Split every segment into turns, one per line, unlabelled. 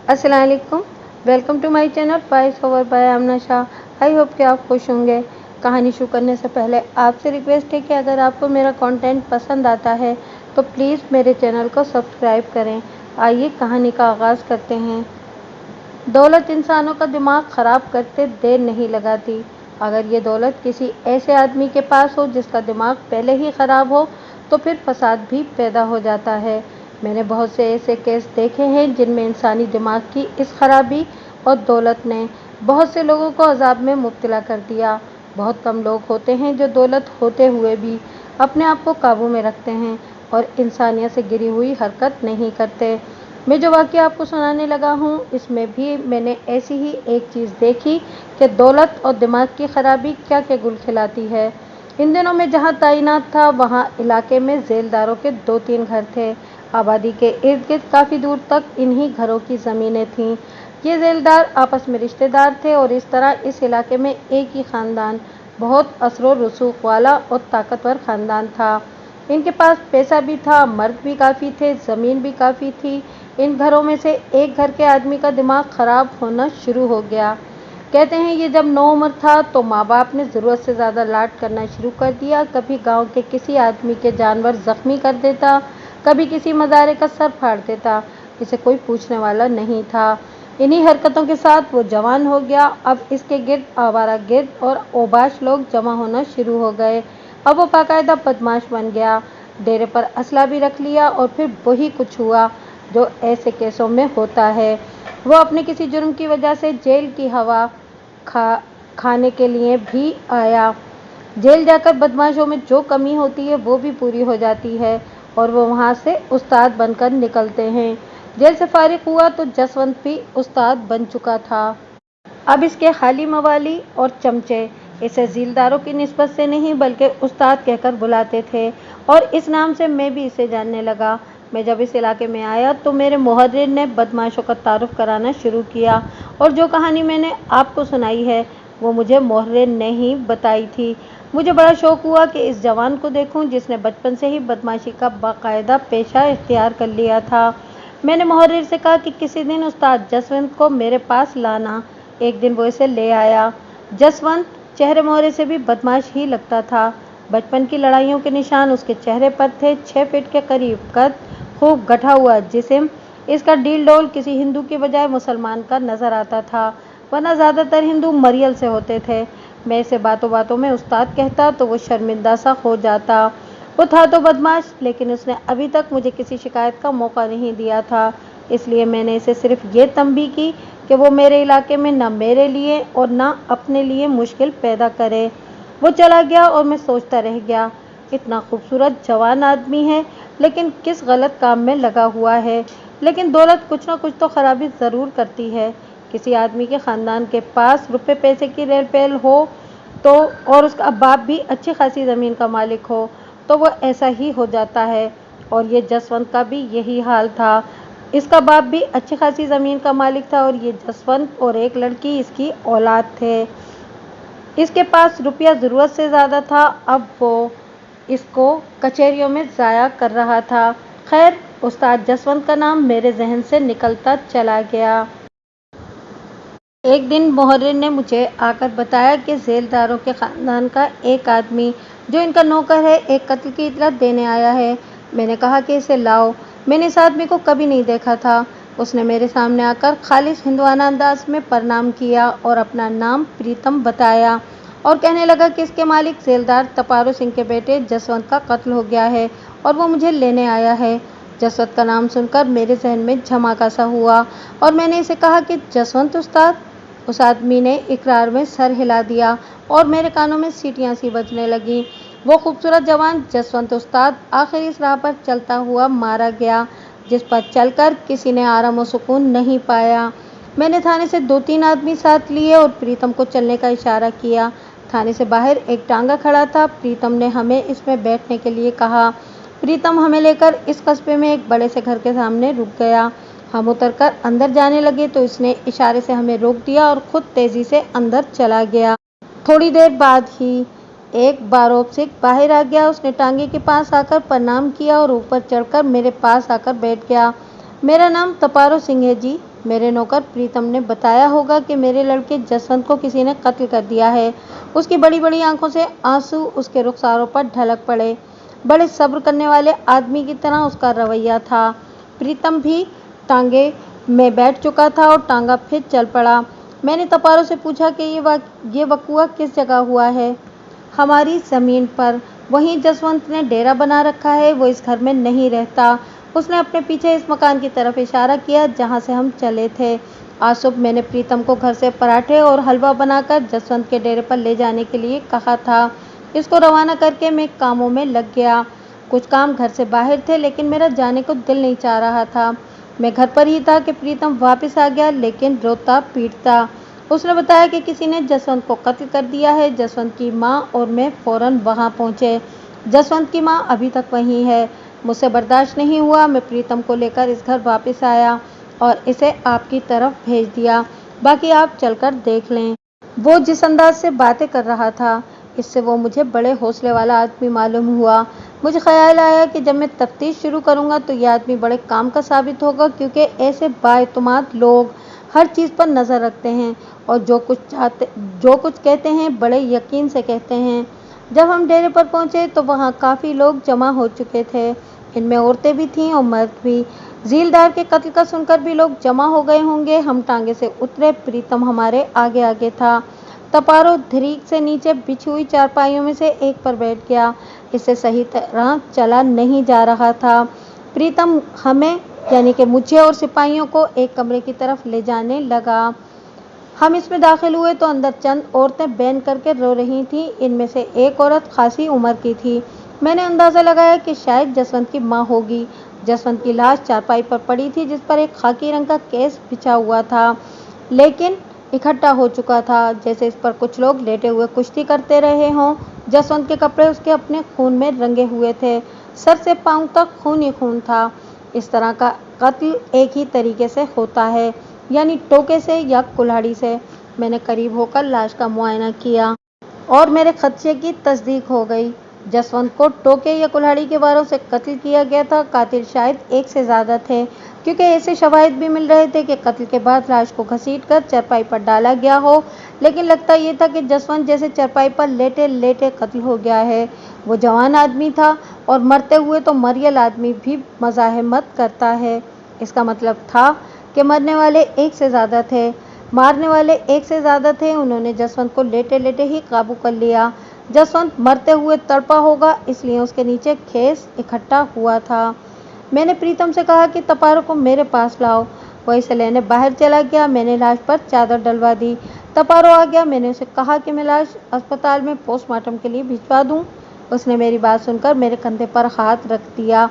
अस्सलाम वालेकुम। Welcome to my channel voice over by Aamna Shah. I hope कि आप खुश होंगे। कहानी शुरू करने से पहले आपसे रिक्वेस्ट है कि अगर आपको मेरा कंटेंट पसंद आता है तो प्लीज़ मेरे चैनल को सब्सक्राइब करें। आइए कहानी का आगाज़ करते हैं। दौलत इंसानों का दिमाग ख़राब करते देर नहीं लगाती। अगर ये दौलत किसी ऐसे आदमी के पास हो जिसका दिमाग पहले ही ख़राब हो तो फिर फसाद भी पैदा हो जाता है। मैंने बहुत से ऐसे केस देखे हैं जिनमें इंसानी दिमाग की इस खराबी और दौलत ने बहुत से लोगों को अजाब में मुब्तला कर दिया। बहुत कम लोग होते हैं जो दौलत होते हुए भी अपने आप को काबू में रखते हैं और इंसानियत से गिरी हुई हरकत नहीं करते। मैं जो वाक़या आपको सुनाने लगा हूँ इसमें भी मैंने ऐसी ही एक चीज़ देखी कि दौलत और दिमाग की खराबी क्या क्या गुल खिलाती है। इन दिनों में जहाँ तैनात था वहाँ इलाके में जेलदारों के 2-3 घर थे। आबादी के इर्द गिर्द काफ़ी दूर तक इन्हीं घरों की ज़मीनें थीं। ये जेलदार आपस में रिश्तेदार थे और इस तरह इस इलाके में एक ही ख़ानदान बहुत असर रसूख वाला और ताकतवर ख़ानदान था। इनके पास पैसा भी था, मर्द भी काफ़ी थे, ज़मीन भी काफ़ी थी। इन घरों में से एक घर के आदमी का दिमाग ख़राब होना शुरू हो गया। कहते हैं ये जब नौउम्र था तो माँ बाप ने ज़रूरत से ज़्यादा लाड करना शुरू कर दिया। कभी गांव के किसी आदमी के जानवर ज़ख्मी कर देता, कभी किसी मज़ारे का सर फाड़ देता। इसे कोई पूछने वाला नहीं था। इन्हीं हरकतों के साथ वो जवान हो गया। अब इसके गिर्द आवारागर्द और ओबाश लोग जमा होना शुरू हो गए। अब वो बाकायदा बदमाश बन गया। डेरे पर असला भी रख लिया और फिर वही कुछ हुआ जो ऐसे केसों में होता है। वो अपने किसी जुर्म की वजह से जेल की हवा खाने के लिए भी आया। जेल जाकर बदमाशों में जो कमी होती है वो भी पूरी हो जाती है और वो वहाँ से उस्ताद बनकर निकलते हैं। जेल से फारिग हुआ तो जसवंत भी उस्ताद बन चुका था। अब इसके खाली मवाली और चमचे इसे झीलदारों की निस्बत से नहीं बल्कि उस्ताद कहकर बुलाते थे और इस नाम से मैं भी इसे जानने लगा। मैं जब इस इलाके में आया तो मेरे मुहर्रिर ने बदमाशों का तारुफ कराना शुरू किया और जो कहानी मैंने आपको सुनाई है वो मुझे मुहर्रिर ने ही बताई थी। मुझे बड़ा शौक़ हुआ कि इस जवान को देखूं जिसने बचपन से ही बदमाशी का बाकायदा पेशा इख्तियार कर लिया था। मैंने मुहर्रिर से कहा कि किसी दिन उस्ताद जसवंत को मेरे पास लाना। एक दिन वो इसे ले आया। जसवंत चेहरे मोहरे से भी बदमाश ही लगता था। बचपन की लड़ाइयों के निशान उसके चेहरे पर थे। 6 फीट के करीब कद, खूब गठा हुआ जिस्म। इसका डील डोल किसी हिंदू के बजाय मुसलमान का नज़र आता था, वरना ज़्यादातर हिंदू मरियल से होते थे। मैं इसे बातों बातों में उस्ताद कहता तो वो शर्मिंदा सा हो जाता। वो था तो बदमाश, लेकिन उसने अभी तक मुझे किसी शिकायत का मौका नहीं दिया था। इसलिए मैंने इसे सिर्फ ये तंबीह की कि वो मेरे इलाके में ना मेरे लिए और ना अपने लिए मुश्किल पैदा करे। वो चला गया और मैं सोचता रह गया, इतना खूबसूरत जवान आदमी है लेकिन किस गलत काम में लगा हुआ है। लेकिन दौलत कुछ ना कुछ तो खराबी ज़रूर करती है। किसी आदमी के ख़ानदान के पास रुपए पैसे की रेल पेल हो तो और उसका बाप भी अच्छी खासी ज़मीन का मालिक हो तो वो ऐसा ही हो जाता है। और ये जसवंत का भी यही हाल था। इसका बाप भी अच्छी खासी ज़मीन का मालिक था और ये जसवंत और एक लड़की इसकी औलाद थे। इसके पास रुपया ज़रूरत से ज़्यादा था। अब वो इसको कचहरियों में ज़ाया कर रहा था। खैर, उस्ताद जसवंत का नाम मेरे जहन से निकलता चला गया। एक दिन मुहर्रिर ने मुझे आकर बताया कि जेलदारों के ख़ानदान का एक आदमी जो इनका नौकर है एक कत्ल की इतला देने आया है। मैंने कहा कि इसे लाओ। मैंने इस आदमी को कभी नहीं देखा था। उसने मेरे सामने आकर खालिस हिंदुआना अंदाज में प्रणाम किया और अपना नाम प्रीतम बताया और कहने लगा कि इसके मालिक जेलदार तपारो सिंह के बेटे जसवंत का कत्ल हो गया है और वो मुझे लेने आया है। जसवंत का नाम सुनकर मेरे जहन में झमाका सा हुआ और मैंने इसे कहा कि जसवंत उस्ताद। उस आदमी ने इकरार में सर हिला दिया और मेरे कानों में सीटियां सी बजने लगीं। वो खूबसूरत जवान जसवंत उस्ताद आखिर इस राह पर चलता हुआ मारा गया जिस पर चलकर किसी ने आराम और सुकून नहीं पाया। मैंने थाने से 2-3 आदमी साथ लिए और प्रीतम को चलने का इशारा किया। थाने से बाहर एक टांगा खड़ा था। प्रीतम ने हमें इसमें बैठने के लिए कहा। प्रीतम हमें लेकर इस कस्बे में एक बड़े से घर के सामने रुक गया। हम उतरकर अंदर जाने लगे तो इसने इशारे से हमें रोक दिया और खुद तेजी से अंदर चला गया। थोड़ी देर बाद ही एक बारोब सिख बाहर आ गया। उसने टांगे के पास आकर प्रणाम किया और ऊपर चढ़कर मेरे पास आकर बैठ गया। मेरा नाम तपारो सिंह है जी, मेरे नौकर प्रीतम ने बताया होगा कि मेरे लड़के जसवंत को किसी ने कत्ल कर दिया है। उसकी बड़ी बड़ी आंखों से आंसू उसके रुखसारों पर ढलक पड़े। बड़े सब्र करने वाले आदमी की तरह उसका रवैया था। प्रीतम भी टांगे में बैठ चुका था और टांगा फिर चल पड़ा। मैंने तपारों से पूछा कि ये वकुआ किस जगह हुआ है। हमारी जमीन पर। वहीं जसवंत ने डेरा बना रखा है, वो इस घर में नहीं रहता। उसने अपने पीछे इस मकान की तरफ इशारा किया जहां से हम चले थे। आज सुबह मैंने प्रीतम को घर से पराठे और हलवा बनाकर जसवंत के डेरे पर ले जाने के लिए कहा था। इसको रवाना करके मैं कामों में लग गया। कुछ काम घर से बाहर थे, लेकिन मेरा जाने को दिल नहीं चाह रहा था। मैं घर पर ही था कि प्रीतम वापस आ गया, लेकिन रोता पीटता। उसने बताया कि किसी ने जसवंत को कत्ल कर दिया है। जसवंत की माँ और मैं फौरन वहां पहुंचे। जसवंत की माँ अभी तक वहीं है। मुझसे बर्दाश्त नहीं हुआ। मैं प्रीतम को लेकर इस घर वापस आया और इसे आपकी तरफ भेज दिया। बाकी आप चलकर देख लें। वो जिस अंदाज से बातें कर रहा था, इससे वो मुझे बड़े हौसले वाला आदमी मालूम हुआ। मुझे ख्याल आया कि जब मैं तफ्तीश शुरू करूंगा तो यह आदमी बड़े काम का साबित होगा, क्योंकि ऐसे बाएतमाद लोग हर चीज़ पर नज़र रखते हैं और जो कुछ कहते हैं बड़े यकीन से कहते हैं। जब हम डेरे पर पहुंचे तो वहां काफ़ी लोग जमा हो चुके थे। इनमें औरतें भी थीं और मर्द भी। झीलदार के कत्ल का सुनकर भी लोग जमा हो गए होंगे। हम टांगे से उतरे। प्रीतम हमारे आगे आगे था। तपारो धरीक से नीचे बिछी हुई चारपाइयों में से एक पर बैठ गया। इससे सही तरह चला नहीं जा रहा था। प्रीतम हमें यानी कि मुझे और सिपाहियों को एक कमरे की तरफ ले जाने लगा। हम इसमें दाखिल हुए तो अंदर चंद औरतें बैन करके रो रही थीं। इनमें से एक औरत खासी उम्र की थी। मैंने अंदाज़ा लगाया कि शायद जसवंत की माँ होगी। जसवंत की लाश चारपाई पर पड़ी थी, जिस पर एक खाकी रंग का केस बिछा हुआ था, लेकिन इकट्ठा हो चुका था, जैसे इस पर कुछ लोग लेटे हुए कुश्ती करते रहे हों। जसवंत के कपड़े उसके अपने खून में रंगे हुए थे। सर से पांव तक खून ही खून था। इस तरह का कत्ल एक ही तरीके से होता है, यानी टोके से या कुल्हाड़ी से। मैंने करीब होकर लाश का मुआयना किया और मेरे खदशे की तस्दीक हो गई। जसवंत को टोके या कुल्हाड़ी के वारों से कत्ल किया गया था। कातिल शायद एक से ज़्यादा थे, क्योंकि ऐसे शवाहिद भी मिल रहे थे कि कत्ल के बाद लाश को घसीटकर चरपाई पर डाला गया हो, लेकिन लगता ये था कि जसवंत जैसे चरपाई पर लेटे लेटे कत्ल हो गया है। वो जवान आदमी था और मरते हुए तो मरियल आदमी भी मज़ाहमत करता है। इसका मतलब था कि मरने वाले एक से ज़्यादा थे, मारने वाले एक से ज़्यादा थे। उन्होंने जसवंत को लेटे लेटे ही काबू कर लिया। जसवंत मरते हुए तड़पा होगा, इसलिए उसके नीचे खेस इकट्ठा हुआ था। मैंने प्रीतम से कहा कि तपारों को मेरे पास लाओ। वह इसे लेने बाहर चला गया। मैंने लाश पर चादर डलवा दी। तपारो आ गया। मैंने उसे कहा कि मैं लाश अस्पताल में पोस्टमार्टम के लिए भिजवा दूं। उसने मेरी बात सुनकर मेरे कंधे पर हाथ रख दिया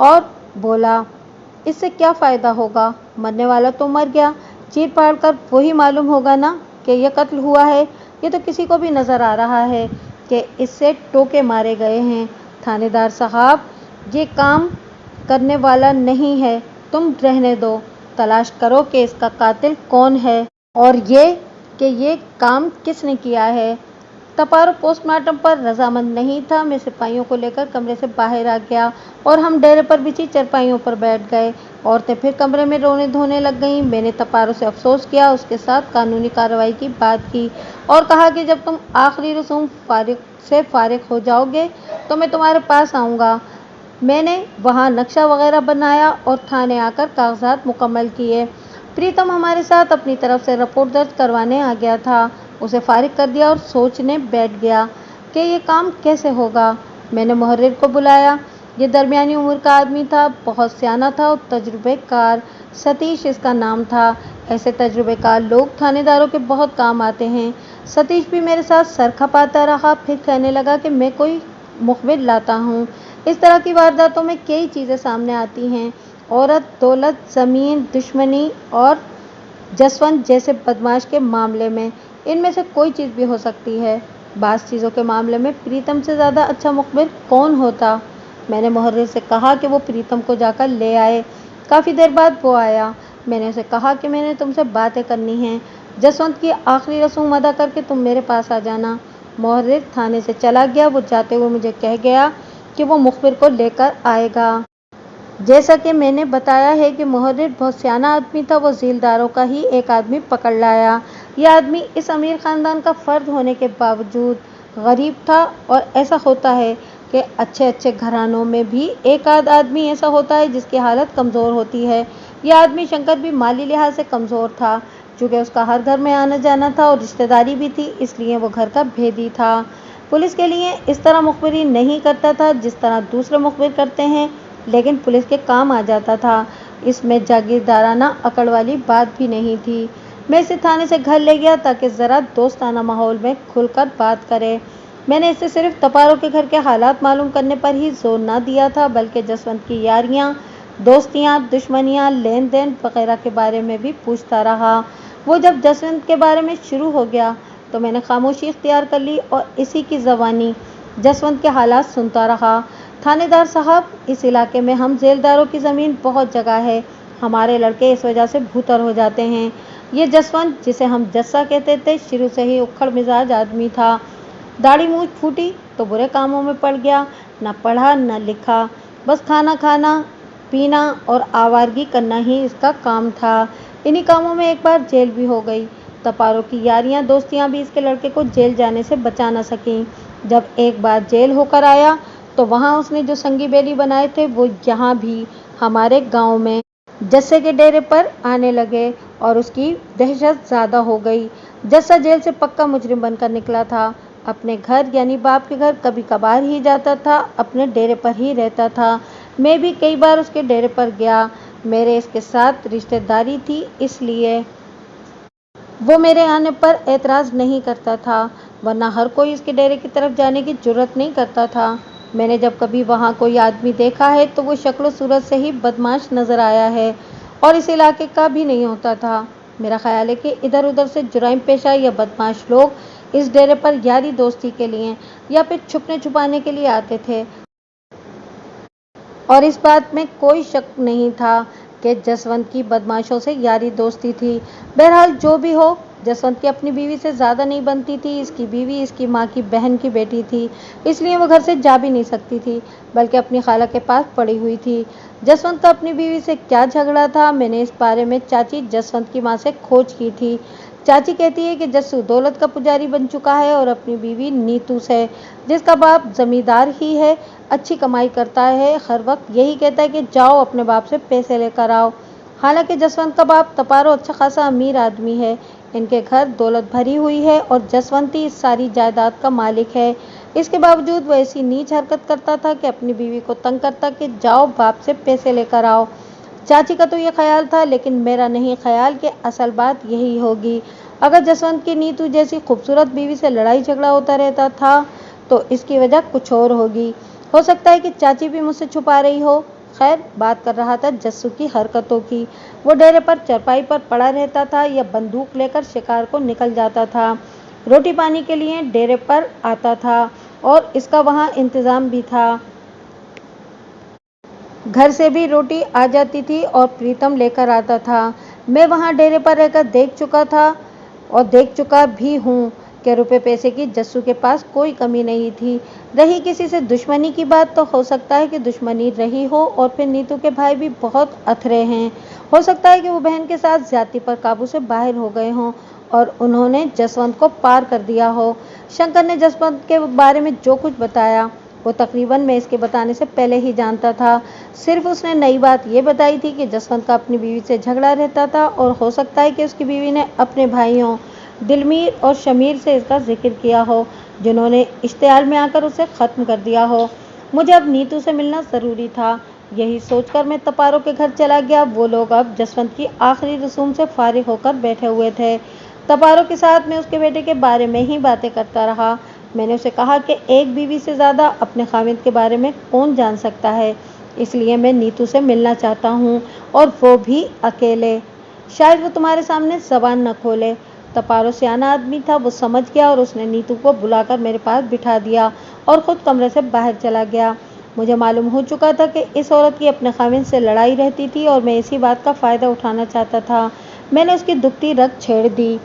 और बोला, इससे क्या फ़ायदा होगा? मरने वाला तो मर गया। चीर फाड़ कर वही मालूम होगा ना कि यह कत्ल हुआ है। ये तो किसी को भी नज़र आ रहा है कि इससे टोके मारे गए हैं। थानेदार साहब, ये काम करने वाला नहीं है, तुम रहने दो। तलाश करो कि इसका कातिल कौन है और ये काम किसने किया है। तपारो पोस्टमार्टम पर रजामंद नहीं था। मैं सिपाहियों को लेकर कमरे से बाहर आ गया और हम डेरे पर बिछी चरपाइयों पर बैठ गए। औरतें फिर कमरे में रोने धोने लग गईं। मैंने तपारो से अफसोस किया, उसके साथ कानूनी कार्रवाई की बात की और कहा कि जब तुम आखिरी रसूम से फारिग हो जाओगे तो मैं तुम्हारे पास आऊँगा। मैंने वहाँ नक्शा वगैरह बनाया और थाने आकर कागजात मुकम्मल किए। प्रीतम हमारे साथ अपनी तरफ से रिपोर्ट दर्ज करवाने आ गया था। उसे फारिग कर दिया और सोचने बैठ गया कि ये काम कैसे होगा। मैंने मुहर्रिर को बुलाया। ये दरमियानी उम्र का आदमी था, बहुत सियाना था और तजुर्बेकार। सतीश इसका नाम था। ऐसे तजुर्बेकार लोग थानेदारों के बहुत काम आते हैं। सतीश भी मेरे साथ सर खपाता रहा, फिर कहने लगा कि मैं कोई मुखबिर लाता हूँ। इस तरह की वारदातों में कई चीज़ें सामने आती हैं, औरत, दौलत, ज़मीन, दुश्मनी और जसवंत जैसे बदमाश के मामले में इनमें से कोई चीज़ भी हो सकती है। बाज़ चीज़ों के मामले में प्रीतम से ज़्यादा अच्छा मुखबिर कौन होता। मैंने मुहर्रिर से कहा कि वो प्रीतम को जाकर ले आए। काफ़ी देर बाद वो आया। मैंने उसे कहा कि मैंने तुमसे बातें करनी हैं। जसवंत की आखिरी रसूम अदा करके तुम मेरे पास आ जाना। मुहर्रिर थाने से चला गया। वो जाते हुए मुझे कह गया कि वो मुखबिर को लेकर आएगा। जैसा कि मैंने बताया है कि मुहर्रिर बहुत सियाना आदमी था। वो झीलदारों का ही एक आदमी पकड़ लाया। यह आदमी इस अमीर ख़ानदान का फ़र्द होने के बावजूद गरीब था। और ऐसा होता है कि अच्छे अच्छे घरानों में भी एक आध आदमी ऐसा होता है जिसकी हालत कमज़ोर होती है। यह आदमी शंकर भी माली लिहाज से कमज़ोर था। चूँकि उसका हर घर में आना जाना था और रिश्तेदारी भी थी, इसलिए वो घर का भेदी था। पुलिस के लिए इस तरह मुखबिरी नहीं करता था जिस तरह दूसरे मुखबिर करते हैं, लेकिन पुलिस के काम आ जाता था। इसमें जागीरदाराना अकड़ वाली बात भी नहीं थी। मैं इसे थाने से घर ले गया ताकि ज़रा दोस्ताना माहौल में खुलकर बात करे। मैंने इसे सिर्फ तपारों के घर के हालात मालूम करने पर ही जोर ना दिया था, बल्कि जसवंत की यारियाँ, दोस्तियाँ, दुश्मनियाँ, लेन देन वगैरह के बारे में भी पूछता रहा। वो जब जसवंत के बारे में शुरू हो गया तो मैंने खामोशी इख्तियार कर ली और इसी की ज़बानी जसवंत के हालात सुनता रहा। थानेदार साहब, इस इलाके में हम जेलदारों की ज़मीन बहुत जगह है। हमारे लड़के इस वजह से भूतर हो जाते हैं। ये जसवंत, जिसे हम जस्सा कहते थे, शुरू से ही उखड़ मिजाज आदमी था। दाढ़ी मूंछ फूटी तो बुरे कामों में पड़ गया। न पढ़ा न लिखा, बस खाना खाना, पीना और आवारगी करना ही इसका काम था। इन्हीं कामों में एक बार जेल भी हो गई। तपारों की यारियां दोस्तियां भी इसके लड़के को जेल जाने से बचा न सकीं। जब एक बार जेल होकर आया तो वहाँ उसने जो संगी बेली बनाए थे वो यहाँ भी हमारे गांव में जस्से के डेरे पर आने लगे और उसकी दहशत ज़्यादा हो गई। जस्सा जेल से पक्का मुजरिम बनकर निकला था। अपने घर यानी बाप के घर कभी कभार ही जाता था, अपने डेरे पर ही रहता था। मैं भी कई बार उसके डेरे पर गया। मेरे इसके साथ रिश्तेदारी थी, इसलिए वो मेरे आने पर एतराज़ नहीं करता था, वरना हर कोई इसके डेरे की तरफ जाने की जुर्रत नहीं करता था। मैंने जब कभी वहाँ कोई आदमी देखा है तो वो शक्ल सूरत से ही बदमाश नज़र आया है और इस इलाके का भी नहीं होता था। मेरा ख्याल है कि इधर उधर से जुराइम पेशा या बदमाश लोग इस डेरे पर यारी दोस्ती के लिए या फिर छुपने छुपाने के लिए आते थे, और इस बात में कोई शक नहीं था कि जसवंत की बदमाशों से यारी दोस्ती थी। बहरहाल जो भी हो, जसवंत की अपनी बीवी से ज़्यादा नहीं बनती थी। इसकी बीवी इसकी माँ की बहन की बेटी थी, इसलिए वो घर से जा भी नहीं सकती थी, बल्कि अपनी खाला के पास पड़ी हुई थी। जसवंत का अपनी बीवी से क्या झगड़ा था, मैंने इस बारे में चाची जसवंत की माँ से खोज की थी। चाची कहती है कि जस्सू दौलत का पुजारी बन चुका है और अपनी बीवी नीतू से, जिसका बाप जमींदार ही है, अच्छी कमाई करता है, हर वक्त यही कहता है कि जाओ अपने बाप से पैसे लेकर आओ। हालांकि जसवंत का बाप तपारो अच्छा खासा अमीर आदमी है। इनके घर दौलत भरी हुई है और जसवंत ही इस सारी जायदाद का मालिक है। इसके बावजूद वो ऐसी नीच हरकत करता था कि अपनी बीवी को तंग करता कि जाओ बाप से पैसे लेकर आओ। चाची का तो ये ख्याल था, लेकिन मेरा नहीं ख्याल कि असल बात यही होगी। अगर जसवंत की नीतू जैसी खूबसूरत बीवी से लड़ाई झगड़ा होता रहता था तो इसकी वजह कुछ और होगी। हो सकता है कि चाची भी मुझसे छुपा रही हो। खैर, बात कर रहा था जस्सू की हरकतों की। वो डेरे पर चरपाई पर पड़ा रहता था या बंदूक लेकर शिकार को निकल जाता था। रोटी पानी के लिए डेरे पर आता था और इसका वहाँ इंतज़ाम भी था। घर से भी रोटी आ जाती थी और प्रीतम लेकर आता था। मैं वहाँ डेरे पर रहकर देख चुका था और देख चुका भी हूँ कि रुपए पैसे की जस्सू के पास कोई कमी नहीं थी। रही किसी से दुश्मनी की बात, तो हो सकता है कि दुश्मनी रही हो और फिर नीतू के भाई भी बहुत अथरे हैं। हो सकता है कि वो बहन के साथ ज्यादती पर काबू से बाहर हो गए हों और उन्होंने जसवंत को पार कर दिया हो। शंकर ने जसवंत के बारे में जो कुछ बताया वो तकरीबन मैं इसके बताने से पहले ही जानता था। सिर्फ उसने नई बात ये बताई थी कि जसवंत का अपनी बीवी से झगड़ा रहता था और हो सकता है कि उसकी बीवी ने अपने भाइयों दिलमीर और शमीर से इसका जिक्र किया हो, जिन्होंने इश्तिहार में आकर उसे ख़त्म कर दिया हो। मुझे अब नीतू से मिलना ज़रूरी था। यही सोचकर मैं तपारों के घर चला गया। वो लोग अब जसवंत की आखिरी रसूम से फारिग होकर बैठे हुए थे। तपारों के साथ मैं उसके बेटे के बारे में ही बातें करता रहा। मैंने उसे कहा कि एक बीवी से ज़्यादा अपने खाविंद के बारे में कौन जान सकता है, इसलिए मैं नीतू से मिलना चाहता हूँ, और वो भी अकेले। शायद वो तुम्हारे सामने ज़बान न खोले। तपारो सियाना आदमी था, वो समझ गया और उसने नीतू को बुलाकर मेरे पास बिठा दिया और ख़ुद कमरे से बाहर चला गया। मुझे मालूम हो चुका था कि इस औरत की अपने खाविंद से लड़ाई रहती थी और मैं इसी बात का फ़ायदा उठाना चाहता था। मैंने उसकी दुखती रग छेड़ दी।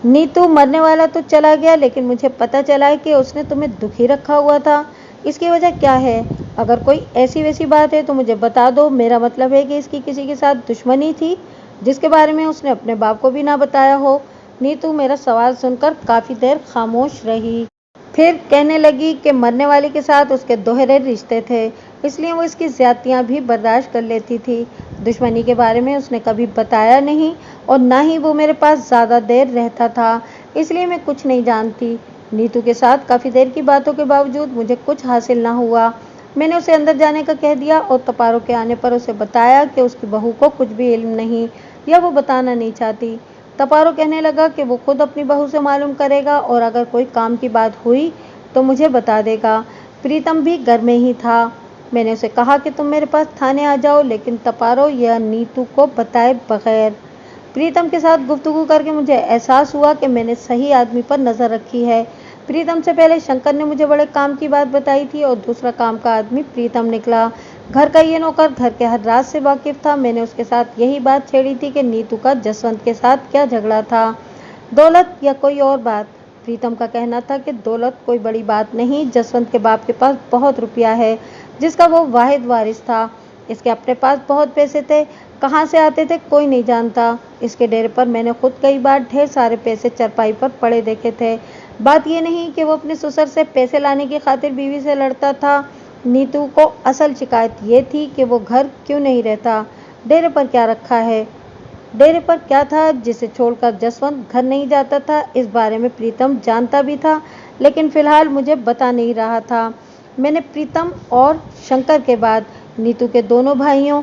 नीतू मरने वाला तो चला गया, लेकिन मुझे पता चला है कि उसने तुम्हें दुखी रखा हुआ था। इसकी वजह क्या है? अगर कोई ऐसी वैसी बात है तो मुझे बता दो। मेरा मतलब है कि इसकी किसी के साथ दुश्मनी थी जिसके बारे में उसने अपने बाप को भी ना बताया हो। नीतू मेरा सवाल सुनकर काफी देर खामोश रही। फिर कहने लगी कि मरने वाले के साथ उसके दोहरे रिश्ते थे, इसलिए वो इसकी ज्यादतियां भी बर्दाश्त कर लेती थी। दुश्मनी के बारे में उसने कभी बताया नहीं और ना ही वो मेरे पास ज्यादा देर रहता था, इसलिए मैं कुछ नहीं जानती। नीतू के साथ काफी देर की बातों के बावजूद मुझे कुछ हासिल ना हुआ। मैंने उसे अंदर जाने का कह दिया और तपारों के आने पर उसे बताया कि उसकी बहू को कुछ भी इल्म नहीं या वो बताना नहीं चाहती। तपारो कहने लगा कि वो खुद अपनी बहू से मालूम करेगा और अगर कोई काम की बात हुई तो मुझे बता देगा। प्रीतम भी घर में ही था। मैंने उसे कहा कि तुम मेरे पास थाने आ जाओ, लेकिन तपारो यह नीतू को बताए बगैर। प्रीतम के साथ गुफ्तगू करके मुझे एहसास हुआ कि मैंने सही आदमी पर नजर रखी है। प्रीतम से पहले शंकर ने मुझे बड़े काम की बात बताई थी और दूसरा काम का आदमी प्रीतम निकला। घर का ये नौकर घर के हर राज से वाकिफ था। मैंने उसके साथ यही बात छेड़ी थी कि नीतू का जसवंत के साथ क्या झगड़ा था, दौलत या कोई और बात। प्रीतम का कहना था कि दौलत कोई बड़ी बात नहीं, जसवंत के बाप के पास बहुत रुपया है जिसका वो वाहिद वारिस था। इसके अपने पास बहुत पैसे थे, कहाँ से आते थे कोई नहीं जानता। इसके डेरे पर मैंने खुद कई बार ढेर सारे पैसे चरपाई पर पड़े देखे थे। बात ये नहीं कि वो अपने ससुर से पैसे लाने की खातिर बीवी से लड़ता था। नीतू को असल शिकायत ये थी कि वो घर क्यों नहीं रहता, डेरे पर क्या रखा है। डेरे पर क्या था जिसे छोड़कर जसवंत घर नहीं जाता था। इस बारे में प्रीतम जानता भी था, लेकिन फिलहाल मुझे बता नहीं रहा था। मैंने प्रीतम और शंकर के बाद नीतू के दोनों भाइयों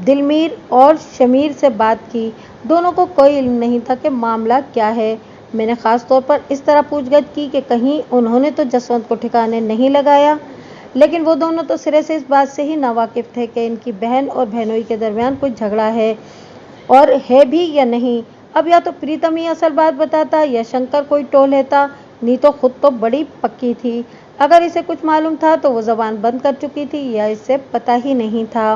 दिलमीर और शमीर से बात की। दोनों को कोई इल्म नहीं था कि मामला क्या है। मैंने खास तौर पर इस तरह पूछगछ की कि कहीं उन्होंने तो जसवंत को ठिकाने नहीं लगाया, लेकिन वो दोनों तो सिरे से इस बात से ही नावाकिफ थे कि इनकी बहन और बहनोई के दरमियान कुछ झगड़ा है, और है भी या नहीं। अब या तो प्रीतम ही असल बात बताता या शंकर कोई टोल लेता। नीतू खुद तो बड़ी पक्की थी, अगर इसे कुछ मालूम था तो वो जबान बंद कर चुकी थी या इसे पता ही नहीं था।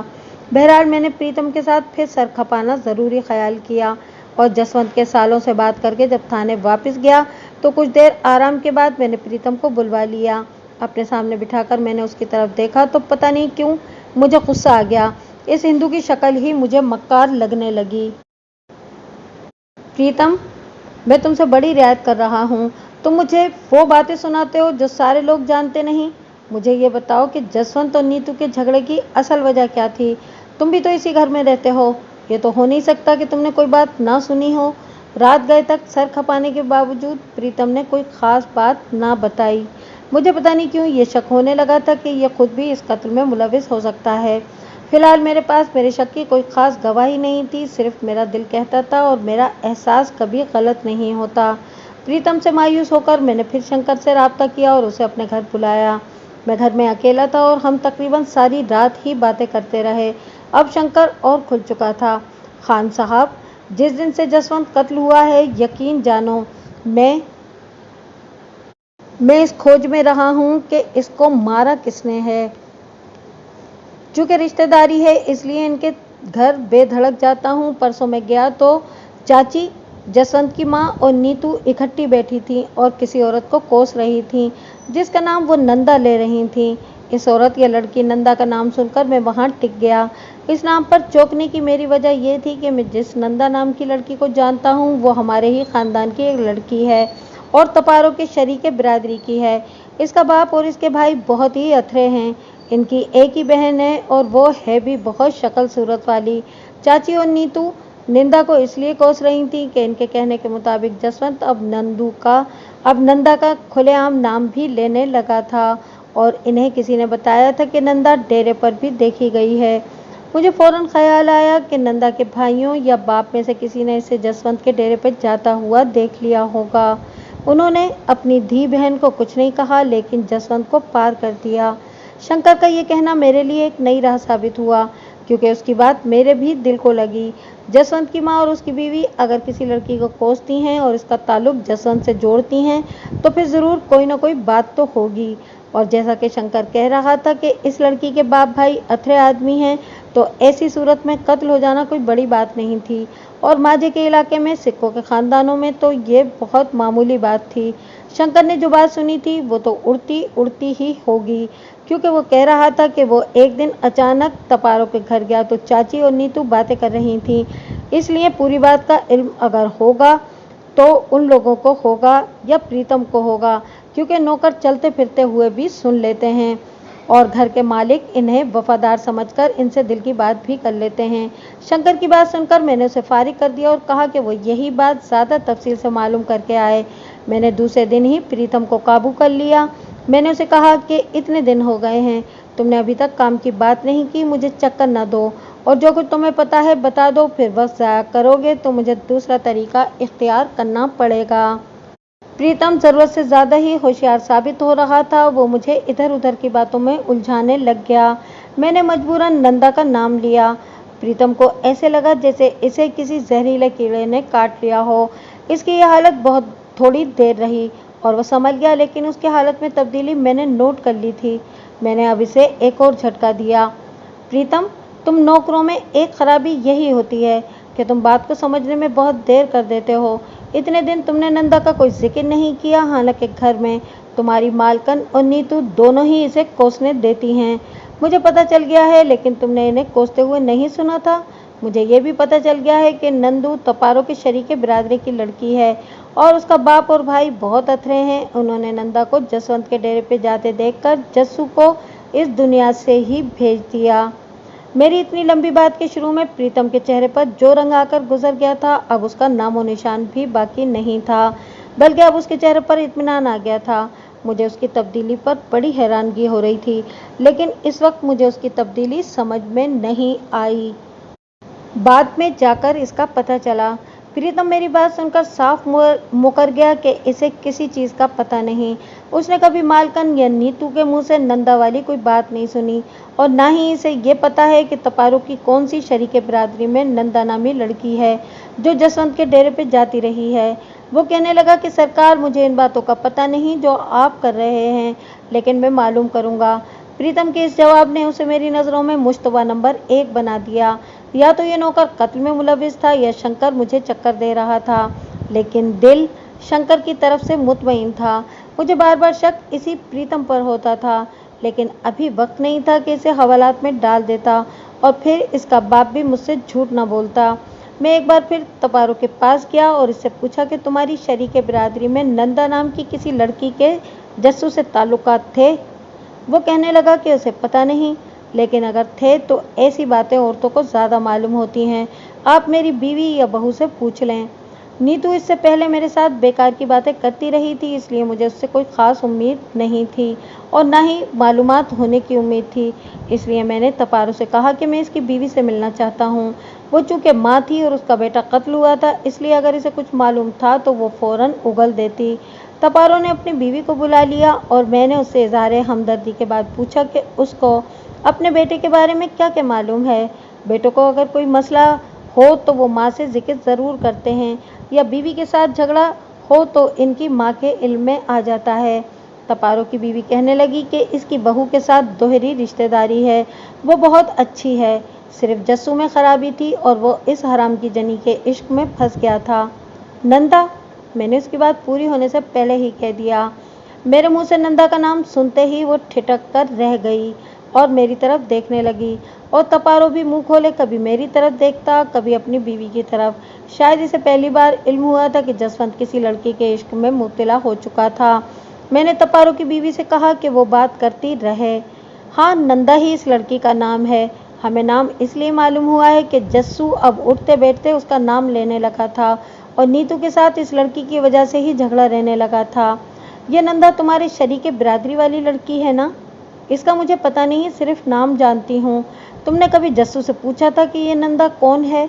बहरहाल मैंने प्रीतम के साथ फिर सर खपाना जरूरी ख्याल किया और जसवंत के सालों से बात करके जब थाने वापस गया तो कुछ देर आराम के बाद मैंने प्रीतम को बुलवा लिया। अपने सामने बिठाकर मैंने उसकी तरफ देखा तो पता नहीं क्यों मुझे गुस्सा आ गया। इस हिंदू की शक्ल ही मुझे मक्कार लगने लगी। प्रीतम, मैं तुमसे बड़ी रियायत कर रहा हूँ, तुम मुझे वो बातें सुनाते हो जो सारे लोग जानते नहीं। मुझे ये बताओ कि जसवंत और नीतू के झगड़े की असल वजह क्या थी। तुम भी तो इसी घर में रहते हो, ये तो हो नहीं सकता कि तुमने कोई बात ना सुनी हो। रात गए तक सर खपाने के बावजूद प्रीतम ने कोई खास बात ना बताई। मुझे पता नहीं क्यों ये शक होने लगा था कि ये खुद भी इस कत्ल में मुलविस हो सकता है। फिलहाल मेरे पास मेरे शक की कोई खास गवाही नहीं थी, सिर्फ मेरा दिल कहता था और मेरा एहसास कभी गलत नहीं होता। प्रीतम से मायूस होकर मैंने फिर शंकर से राब्ता किया और उसे अपने घर बुलाया। मैं घर में अकेला था और हम तकरीबन सारी रात ही बातें करते रहे। अब शंकर और खुल चुका था। खान साहब, जिस दिन से जसवंत कत्ल हुआ है, यकीन जानो मैं इस खोज में रहा हूँ कि इसको मारा किसने है। चूंकि रिश्तेदारी है इसलिए इनके घर बेधड़क जाता हूँ। परसों मैं गया तो चाची, जसवंत की माँ और नीतू इकट्ठी बैठी थी और किसी औरत को कोस रही थी जिसका नाम वो नंदा ले रही थी। इस औरत या लड़की नंदा का नाम सुनकर मैं वहां टिक गया। इस नाम पर चौंकने की मेरी वजह यह थी कि मैं जिस नंदा नाम की लड़की को जानता हूँ वो हमारे ही खानदान की एक लड़की है और तपारों के शरीके बिरादरी की है। इसका बाप और इसके भाई बहुत ही अथरे हैं। इनकी एक ही बहन है और वो है भी बहुत शक्ल सूरत वाली। चाची और नीतू निंदा को इसलिए कोस रही थी कि इनके कहने के मुताबिक जसवंत अब नंदा का खुलेआम नाम भी लेने लगा था और इन्हें किसी ने बताया था कि नंदा डेरे पर भी देखी गई है। मुझे फौरन ख्याल आया कि नंदा के भाइयों या बाप में से किसी ने इसे जसवंत के डेरे पर जाता हुआ देख लिया होगा। उन्होंने अपनी धी बहन को कुछ नहीं कहा, लेकिन जसवंत को पार कर दिया। शंकर का ये कहना मेरे लिए एक नई राह साबित हुआ, क्योंकि उसकी बात मेरे भी दिल को लगी। जसवंत की माँ और उसकी बीवी अगर किसी लड़की को कोसती हैं और इसका ताल्लुक जसवंत से जोड़ती हैं तो फिर ज़रूर कोई ना कोई बात तो होगी। और जैसा कि शंकर कह रहा था कि इस लड़की के बाप भाई अथरे आदमी हैं, तो ऐसी सूरत में कत्ल हो जाना कोई बड़ी बात नहीं थी। और माझे के इलाके में सिक्कों के खानदानों में तो ये बहुत मामूली बात थी। शंकर ने जो बात सुनी थी वो तो उड़ती उड़ती ही होगी। क्योंकि वो कह रहा था कि वो एक दिन अचानक तपारों के घर गया तो चाची और नीतू बातें कर रही थी, इसलिए पूरी बात का इल्म अगर होगा तो उन लोगों को होगा या प्रीतम को होगा, क्योंकि नौकर चलते फिरते हुए भी सुन लेते हैं और घर के मालिक इन्हें वफादार समझकर इनसे दिल की बात भी कर लेते हैं। शंकर की बात सुनकर मैंने उसे फारिग कर दिया और कहा कि वो यही बात ज़्यादा तफसील से मालूम करके आए। मैंने दूसरे दिन ही प्रीतम को काबू कर लिया। मैंने उसे कहा कि इतने दिन हो गए हैं, तुमने अभी तक काम की बात नहीं की, मुझे चक्कर न दो और जो कुछ तुम्हें पता है बता दो, फिर वक्त ज़ाया करोगे तो मुझे दूसरा तरीका इख्तियार करना पड़ेगा। प्रीतम ज़रूरत से ज़्यादा ही होशियार साबित हो रहा था। वो मुझे इधर उधर की बातों में उलझाने लग गया। मैंने मजबूरन नंदा का नाम लिया। प्रीतम को ऐसे लगा जैसे इसे किसी जहरीले कीड़े ने काट लिया हो। इसकी यह हालत बहुत थोड़ी देर रही और वो संभल गया, लेकिन उसकी हालत में तब्दीली मैंने नोट कर ली थी। मैंने अब इसे एक और झटका दिया। प्रीतम, तुम नौकरों में एक खराबी यही होती है कि तुम बात को समझने में बहुत देर कर देते हो। इतने दिन तुमने नंदा का कोई जिक्र नहीं किया, हालांकि घर में तुम्हारी मालकन और नीतू दोनों ही इसे कोसने देती हैं। मुझे पता चल गया है, लेकिन तुमने इन्हें कोसते हुए नहीं सुना था। मुझे ये भी पता चल गया है कि नंदू तपारों के शरीके बिरादरी की लड़की है और उसका बाप और भाई बहुत अथरे हैं। उन्होंने नंदा को जसवंत के डेरे पे जाते देखकर जस्सू को इस दुनिया से ही भेज दिया। मेरी इतनी लंबी बात के शुरू में प्रीतम के चेहरे पर जो रंग आकर गुजर गया था, अब उसका नामो निशान भी बाकी नहीं था, बल्कि अब उसके चेहरे पर इत्मीनान आ गया था। मुझे उसकी तब्दीली पर बड़ी हैरानगी हो रही थी, लेकिन इस वक्त मुझे उसकी तब्दीली समझ में नहीं आई। बाद में जाकर इसका पता चला। प्रीतम मेरी बात सुनकर साफ मुकर गया कि इसे किसी चीज़ का पता नहीं। उसने कभी मालकन या नीतू के मुंह से नंदा वाली कोई बात नहीं सुनी और ना ही इसे ये पता है कि तपारों की कौन सी शरीके बिरादरी में नंदा नामी लड़की है जो जसवंत के डेरे पे जाती रही है। वो कहने लगा कि सरकार, मुझे इन बातों का पता नहीं जो आप कर रहे हैं, लेकिन मैं मालूम करूँगा। प्रीतम के इस जवाब ने उसे मेरी नज़रों में मुश्तबा नंबर 1 बना दिया। या तो ये नौकर कत्ल में मुलविस था या शंकर मुझे चक्कर दे रहा था, लेकिन दिल शंकर की तरफ से मुतमईन था। मुझे बार बार शक इसी प्रीतम पर होता था, लेकिन अभी वक्त नहीं था कि इसे हवालात में डाल देता और फिर इसका बाप भी मुझसे झूठ न बोलता। मैं एक बार फिर तपारों के पास गया और इससे पूछा कि तुम्हारी शरीके बिरादरी में नंदा नाम की किसी लड़की के जस्सू से ताल्लुकात थे। वो कहने लगा कि उसे पता नहीं, लेकिन अगर थे तो ऐसी बातें औरतों को ज़्यादा मालूम होती हैं। आप मेरी बीवी या बहू से पूछ लें। नीतू इससे पहले मेरे साथ बेकार की बातें करती रही थी, इसलिए मुझे उससे कोई ख़ास उम्मीद नहीं थी और ना ही मालूमात होने की उम्मीद थी। इसलिए मैंने तपारों से कहा कि मैं इसकी बीवी से मिलना चाहता हूँ। वो चूँकि माँ थी और उसका बेटा कत्ल हुआ था, इसलिए अगर इसे कुछ मालूम था तो वो फ़ौरन उगल देती। तपारों ने अपनी बीवी को बुला लिया और मैंने उससे इज़हार हमदर्दी के बाद पूछा कि उसको अपने बेटे के बारे में क्या क्या मालूम है। बेटों को अगर कोई मसला हो तो वो माँ से जिक्र ज़रूर करते हैं, या बीवी के साथ झगड़ा हो तो इनकी माँ के इल्म में आ जाता है। तपारों की बीवी कहने लगी कि इसकी बहू के साथ दोहरी रिश्तेदारी है, वो बहुत अच्छी है, सिर्फ जस्सू में खराबी थी और वो इस हराम की जनी के इश्क में फंस गया था। नंदा, मैंने उसकी बात पूरी होने से पहले ही कह दिया। मेरे मुंह से नंदा का नाम सुनते ही वो ठिठक कर रह गई और मेरी तरफ देखने लगी, और तपारों भी मुंह खोले, कभी मेरी तरफ देखता, कभी अपनी बीवी की तरफ। शायद इसे पहली बार इल्म हुआ था कि जसवंत किसी लड़की के इश्क में मुब्तला हो चुका था। मैंने तपारों की बीवी से कहा कि वो बात करती रहे। हाँ, नंदा ही इस लड़की का नाम है। हमें नाम इसलिए मालूम हुआ है कि जस्सू अब उठते बैठते उसका नाम लेने लगा था और नीतू के साथ इस लड़की की वजह से ही झगड़ा रहने लगा था। ये नंदा तुम्हारे शरीके बिरादरी वाली लड़की है ना? इसका मुझे पता नहीं, सिर्फ नाम जानती हूँ। तुमने कभी जस्सू से पूछा था कि ये नंदा कौन है?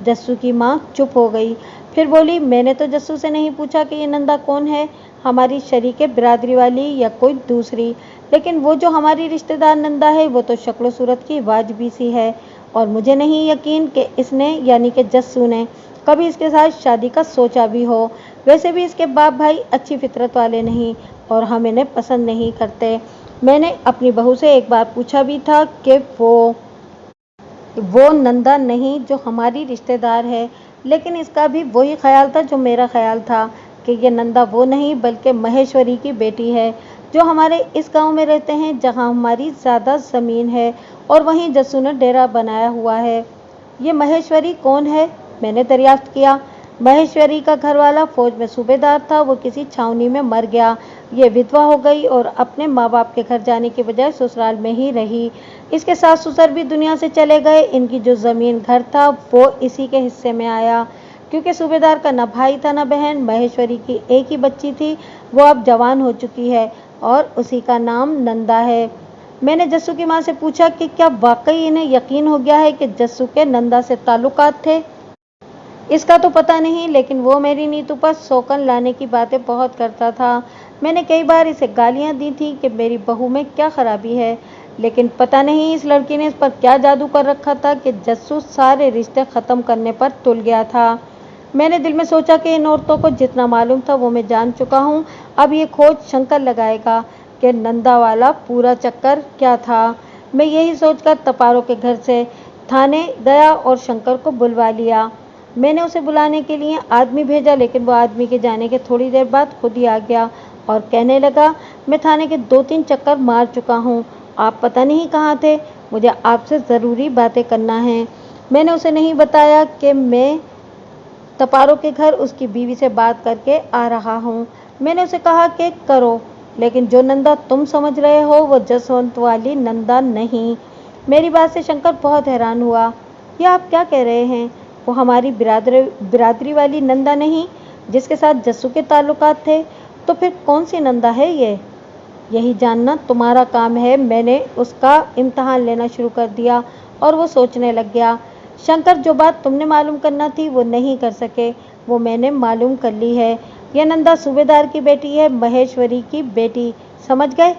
जस्सू की माँ चुप हो गई, फिर बोली, मैंने तो जस्सू से नहीं पूछा कि ये नंदा कौन है, हमारी शरीके बिरादरी वाली या कोई दूसरी, लेकिन वो जो हमारी रिश्तेदार नंदा है वो तो शक्ल सूरत की वाजबी सी है और मुझे नहीं यकीन कि इसने यानी कि जस्सू ने कभी इसके साथ शादी का सोचा भी हो। वैसे भी इसके बाप भाई अच्छी फितरत वाले नहीं और हम इन्हें पसंद नहीं करते। मैंने अपनी बहू से एक बार पूछा भी था कि वो नंदा नहीं जो हमारी रिश्तेदार है, लेकिन इसका भी वही ख्याल था जो मेरा ख्याल था कि ये नंदा वो नहीं बल्कि महेश्वरी की बेटी है जो हमारे इस गांव में रहते हैं जहां हमारी ज़्यादा ज़मीन है और वहीं जस्सू ने डेरा बनाया हुआ है। ये महेश्वरी कौन है? मैंने दरियाफ्त किया। महेश्वरी का घरवाला फौज में सूबेदार था, वो किसी छावनी में मर गया। ये विधवा हो गई और अपने माँ बाप के घर जाने के बजाय ससुराल में ही रही। इसके सास ससुर भी दुनिया से चले गए। इनकी जो ज़मीन घर था वो इसी के हिस्से में आया। क्योंकि सूबेदार का न भाई था न बहन, महेश्वरी की एक ही बच्ची थी, वो अब जवान हो चुकी है और उसी का नाम नंदा है। मैंने जस्सू की माँ से पूछा कि क्या वाकई इन्हें यकीन हो गया है कि जस्सू के नंदा से ताल्लुकात थे। इसका तो पता नहीं, लेकिन वो मेरी नीतू पर शौकन लाने की बातें बहुत करता था। मैंने कई बार इसे गालियां दी थी कि मेरी बहू में क्या खराबी है, लेकिन पता नहीं इस लड़की ने इस पर क्या जादू कर रखा था कि जस्सू सारे रिश्ते ख़त्म करने पर तुल गया था। मैंने दिल में सोचा कि इन औरतों को जितना मालूम था वो मैं जान चुका हूँ। अब ये खोज शंकर लगाएगा कि नंदा वाला पूरा चक्कर क्या था। मैं यही सोचकर तपारों के घर से थाने गया और शंकर को बुलवा लिया। मैंने उसे बुलाने के लिए आदमी भेजा, लेकिन वो आदमी के जाने के थोड़ी देर बाद खुद ही आ गया और कहने लगा, मैं थाने के 2-3 चक्कर मार चुका हूँ, आप पता नहीं कहाँ थे, मुझे आपसे ज़रूरी बातें करना है। मैंने उसे नहीं बताया कि मैं तपारों के घर उसकी बीवी से बात करके आ रहा हूँ। मैंने उसे कहा कि करो, लेकिन जो नंदा तुम समझ रहे हो वो जसवंत वाली नंदा नहीं। मेरी बात से शंकर बहुत हैरान हुआ। ये आप क्या कह रहे हैं? वो हमारी बिरादरी वाली नंदा नहीं जिसके साथ जस्सू के ताल्लुकात थे? तो फिर कौन सी नंदा है ये? यही जानना तुम्हारा काम है। मैंने उसका इम्तहान लेना शुरू कर दिया और वो सोचने लग गया। शंकर, जो बात तुमने मालूम करना थी वो नहीं कर सके, वो मैंने मालूम कर ली है। यह नंदा सूबेदार की बेटी है, महेश्वरी की बेटी, समझ गए?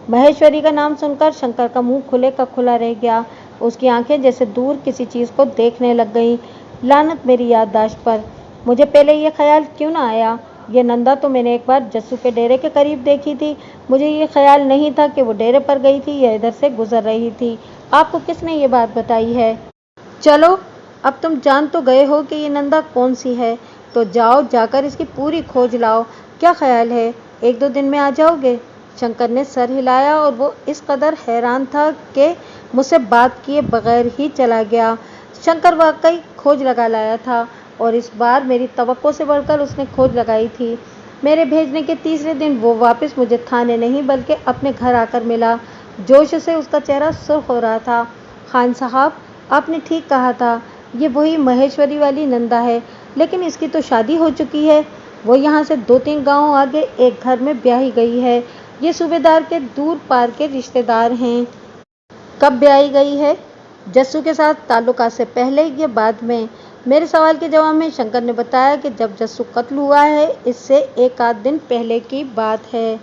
महेश्वरी का नाम सुनकर शंकर का मुंह खुले का खुला रह गया। उसकी आंखें जैसे दूर किसी चीज़ को देखने लग गईं। लानत मेरी याददाश्त पर, मुझे पहले ये ख्याल क्यों ना आया? ये नंदा तो मैंने एक बार जस्सू के डेरे के करीब देखी थी। मुझे ये ख्याल नहीं था कि वो डेरे पर गई थी या इधर से गुजर रही थी। आपको किसने ये बात बताई है? चलो, अब तुम जान तो गए हो कि ये नंदा कौन सी है, तो जाओ, जाकर इसकी पूरी खोज लाओ। क्या ख्याल है, 1-2 दिन में आ जाओगे? शंकर ने सर हिलाया और वो इस कदर हैरान था कि मुझसे बात किए बगैर ही चला गया। शंकर वाकई खोज लगा लाया था और इस बार मेरी तवक्को से बढ़कर उसने खोज लगाई थी। मेरे भेजने के तीसरे दिन वो वापस मुझे थाने नहीं बल्कि अपने घर आकर मिला। जोश से उसका चेहरा सुर्ख हो रहा था। खान साहब, आपने ठीक कहा था, ये वही महेश्वरी वाली नंदा है, लेकिन इसकी तो शादी हो चुकी है। वो यहाँ से 2-3 गांव आगे एक घर में ब्याही गई है। ये सूबेदार के दूर पार के रिश्तेदार हैं। कब ब्याही गई है? जस्सू के साथ ताल्लुकात से पहले या बाद में? मेरे सवाल के जवाब में शंकर ने बताया कि जब जस्सू कत्ल हुआ है, इससे 1 आध दिन पहले की बात है।